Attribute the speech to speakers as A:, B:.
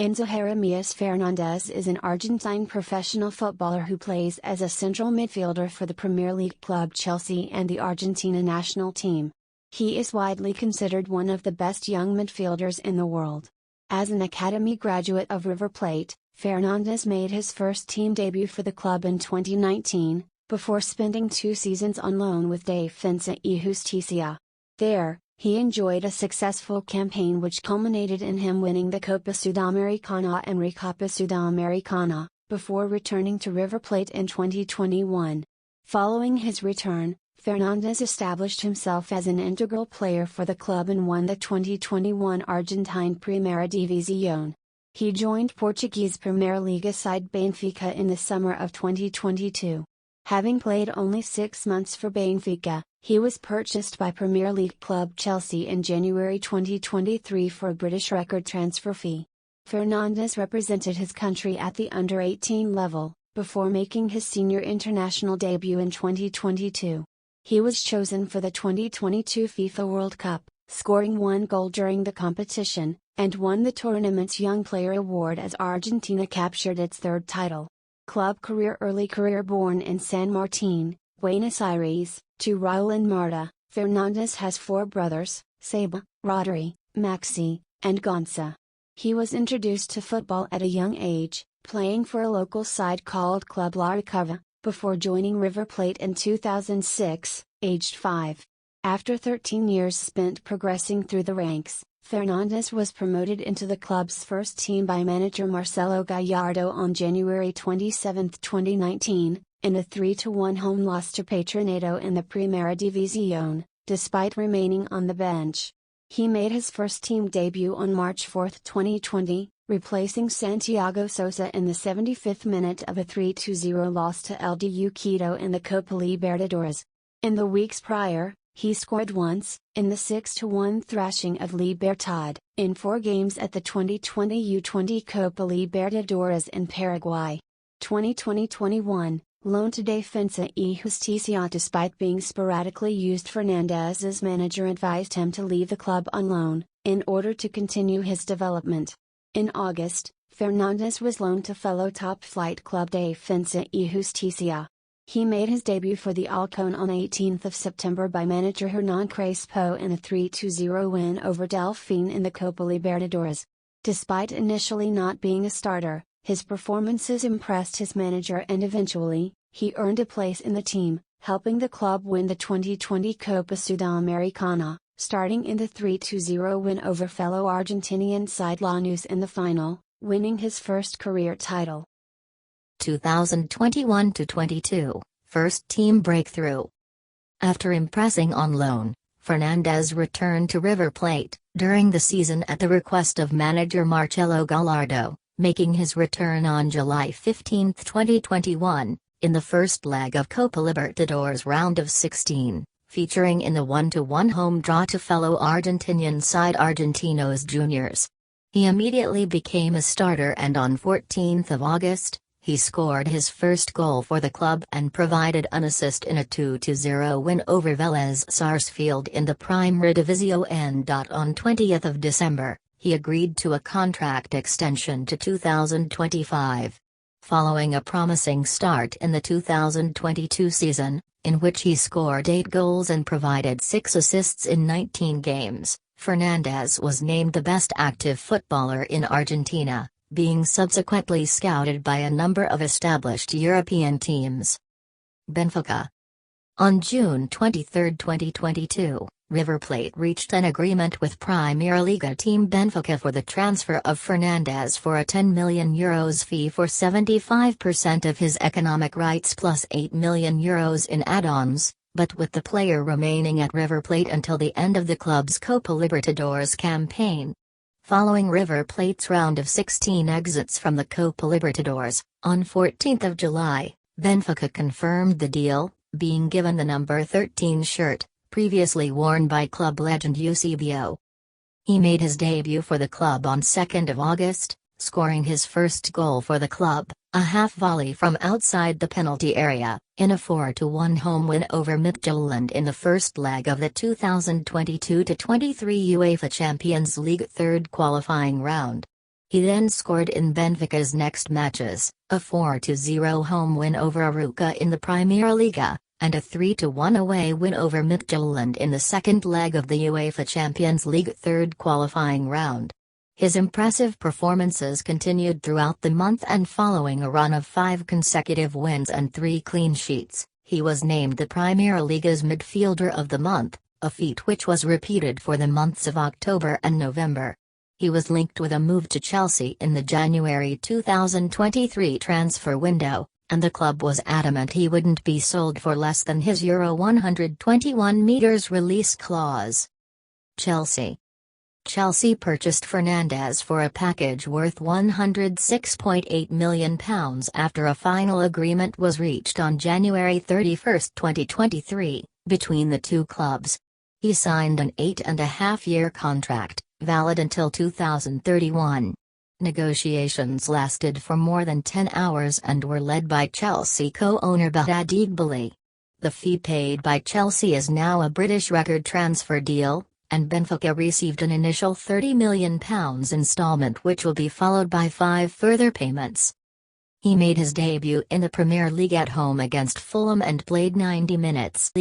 A: Enzo Fernández is an Argentine professional footballer who plays as a central midfielder for the Premier League club Chelsea and the Argentina national team. He is widely considered one of the best young midfielders in the world. As an academy graduate of River Plate, Fernández made his first team debut for the club in 2019, before spending 2 seasons on loan with Defensa y Justicia. There, he enjoyed a successful campaign which culminated in him winning the Copa Sudamericana and Recopa Sudamericana, before returning to River Plate in 2021. Following his return, Fernández established himself as an integral player for the club and won the 2021 Argentine Primera División. He joined Portuguese Primeira Liga side Benfica in the summer of 2022. Having played only 6 months for Benfica, he was purchased by Premier League club Chelsea in January 2023 for a British record transfer fee. Fernández represented his country at the under-18 level, before making his senior international debut in 2022. He was chosen for the 2022 FIFA World Cup, scoring 1 goal during the competition, and won the tournament's Young Player Award as Argentina captured its 3rd title. Early career born in San Martín, Buenos Aires, to Raúl and Marta, Fernández has 4 brothers, Seba, Rodri, Maxi, and Gonça. He was introduced to football at a young age, playing for a local side called Club La Recova, before joining River Plate in 2006, aged 5. After 13 years spent progressing through the ranks, Fernández was promoted into the club's first team by manager Marcelo Gallardo on January 27, 2019, in a 3-1 home loss to Patronato in the Primera División, despite remaining on the bench. He made his first team debut on March 4, 2020, replacing Santiago Sosa in the 75th minute of a 3-0 loss to LDU Quito in the Copa Libertadores. In the weeks prior, he scored once, in the 6-1 thrashing of Libertad, in 4 games at the 2020 U20 Copa Libertadores in Paraguay. 2020-21, loaned to Defensa y Justicia. Despite being sporadically used, Fernández's manager advised him to leave the club on loan, in order to continue his development. In August, Fernández was loaned to fellow top-flight club Defensa y Justicia. He made his debut for the Halcón on 18 September by manager Hernán Crespo in a 3-0 win over Delfín in the Copa Libertadores. Despite initially not being a starter, his performances impressed his manager and eventually, he earned a place in the team, helping the club win the 2020 Copa Sudamericana, starting in the 3-0 win over fellow Argentinian side Lanús in the final, winning his first career title.
B: 2021-22, first team breakthrough. After impressing on loan, Fernández returned to River Plate, during the season at the request of manager Marcelo Gallardo, making his return on July 15, 2021, in the first leg of Copa Libertadores round of 16, featuring in the 1-1 home draw to fellow Argentinian side Argentinos Juniors. He immediately became a starter and on 14 August, he scored his first goal for the club and provided an assist in a 2-0 win over Vélez Sarsfield in the Primera División. On 20 December, he agreed to a contract extension to 2025. Following a promising start in the 2022 season, in which he scored 8 goals and provided 6 assists in 19 games, Fernández was named the best active footballer in Argentina, being subsequently scouted by a number of established European teams. Benfica. On June 23, 2022, River Plate reached an agreement with Primeira Liga team Benfica for the transfer of Fernández for a €10 million fee for 75% of his economic rights plus €8 million in add-ons, but with the player remaining at River Plate until the end of the club's Copa Libertadores campaign. Following River Plate's round of 16 exits from the Copa Libertadores, on 14 July, Benfica confirmed the deal, being given the number 13 shirt, previously worn by club legend Eusebio. He made his debut for the club on 2 August, scoring his first goal for the club, a half volley from outside the penalty area, in a 4-1 home win over Midtjylland in the first leg of the 2022-23 UEFA Champions League third qualifying round. He then scored in Benfica's next matches, a 4-0 home win over Arouca in the Premier Liga, and a 3-1 away win over Midtjylland in the second leg of the UEFA Champions League third qualifying round. His impressive performances continued throughout the month, and following a run of 5 consecutive wins and 3 clean sheets, he was named the Premier Liga's Midfielder of the Month, a feat which was repeated for the months of October and November. He was linked with a move to Chelsea in the January 2023 transfer window, and the club was adamant he wouldn't be sold for less than his €121 release clause. Chelsea purchased Fernandez for a package worth £106.8 million after a final agreement was reached on January 31, 2023, between the two clubs. He signed an 8.5-year contract, valid until 2031. Negotiations lasted for more than 10 hours and were led by Chelsea co-owner Bahad Iqbali. The fee paid by Chelsea is now a British record transfer deal, and Benfica received an initial £30 million installment which will be followed by 5 further payments. He made his debut in the Premier League at home against Fulham and played 90 minutes.